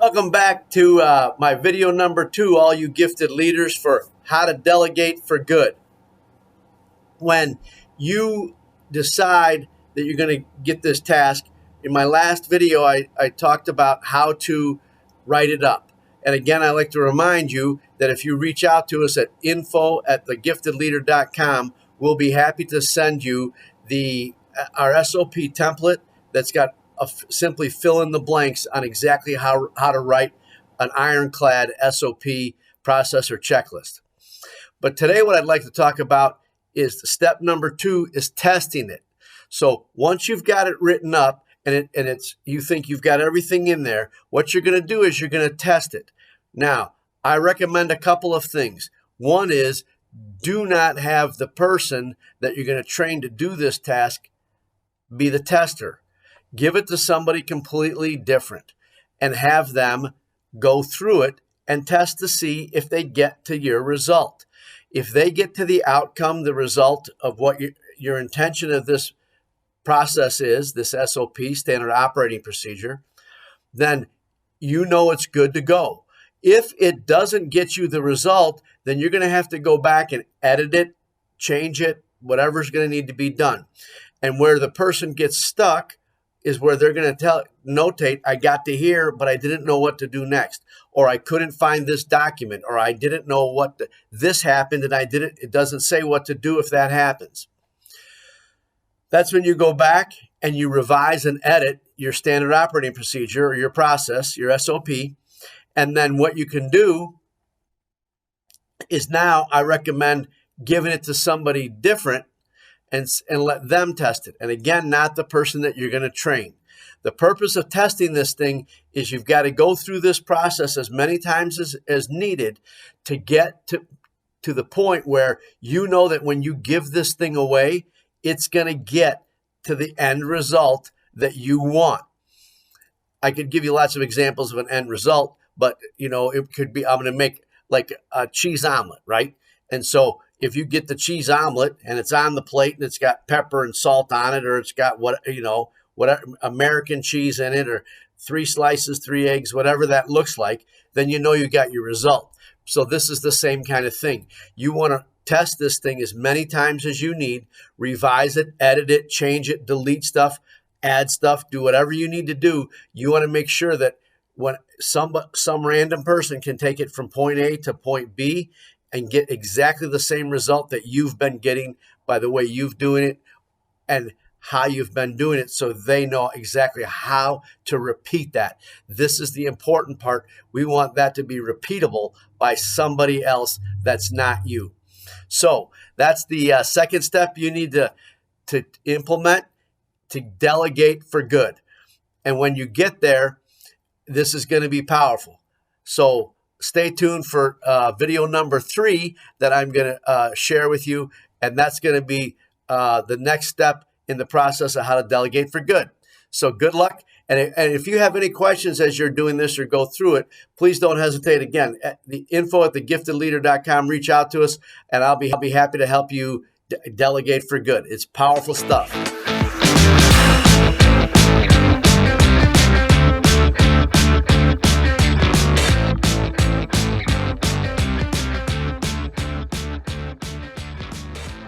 Welcome back to my video number 2, all you gifted leaders, for how to delegate for good. When you decide that you're going to get this task, in my last video, I talked about how to write it up. And again, I like to remind you that if you reach out to us at info@thegiftedleader.com, we'll be happy to send you our SOP template that's got simply fill in the blanks on exactly how to write an ironclad SOP process or checklist. But today what I'd like to talk about is step number 2 is testing it. So once you've got it written up and you think you've got everything in there, what you're going to do is you're going to test it. Now, I recommend a couple of things. One is, do not have the person that you're going to train to do this task be the tester. Give it to somebody completely different and have them go through it and test to see if they get to your result. If they get to the outcome, the result of what your intention of this process is, this SOP, standard operating procedure, then you know it's good to go. If it doesn't get you the result, then you're going to have to go back and edit it, change it, whatever's going to need to be done. And where the person gets stuck is where they're going to notate, I got to here, but I didn't know what to do next. Or I couldn't find this document, or I didn't know this happened and it doesn't say what to do if that happens. That's when you go back and you revise and edit your standard operating procedure or your process, your SOP. And then what you can do is now I recommend giving it to somebody different and let them test it. And again, not the person that you're going to train. The purpose of testing this thing is you've got to go through this process as many times as needed to get to the point where you know that when you give this thing away, it's going to get to the end result that you want. I could give you lots of examples of an end result, but it could be, I'm going to make like a cheese omelet, right? And so if you get the cheese omelet and it's on the plate and it's got pepper and salt on it, or it's got whatever American cheese in it, or 3 slices, 3 eggs, whatever that looks like, then you know you got your result. So this is the same kind of thing. You want to test this thing as many times as you need, revise it, edit it, change it, delete stuff, add stuff, do whatever you need to do. You want to make sure that when some random person can take it from point A to point B and get exactly the same result that you've been getting by the way you've doing it and how you've been doing it, so they know exactly how to repeat that. This is the important part. We want that to be repeatable by somebody else that's not you. So that's the second step you need to implement to delegate for good. And when you get there, this is going to be powerful. So stay tuned for video number 3 that I'm going to share with you. And that's going to be the next step in the process of how to delegate for good. So good luck. And if you have any questions as you're doing this or go through it, please don't hesitate. Again, the info@thegiftedleader.com, reach out to us, and I'll be happy to help you delegate for good. It's powerful stuff.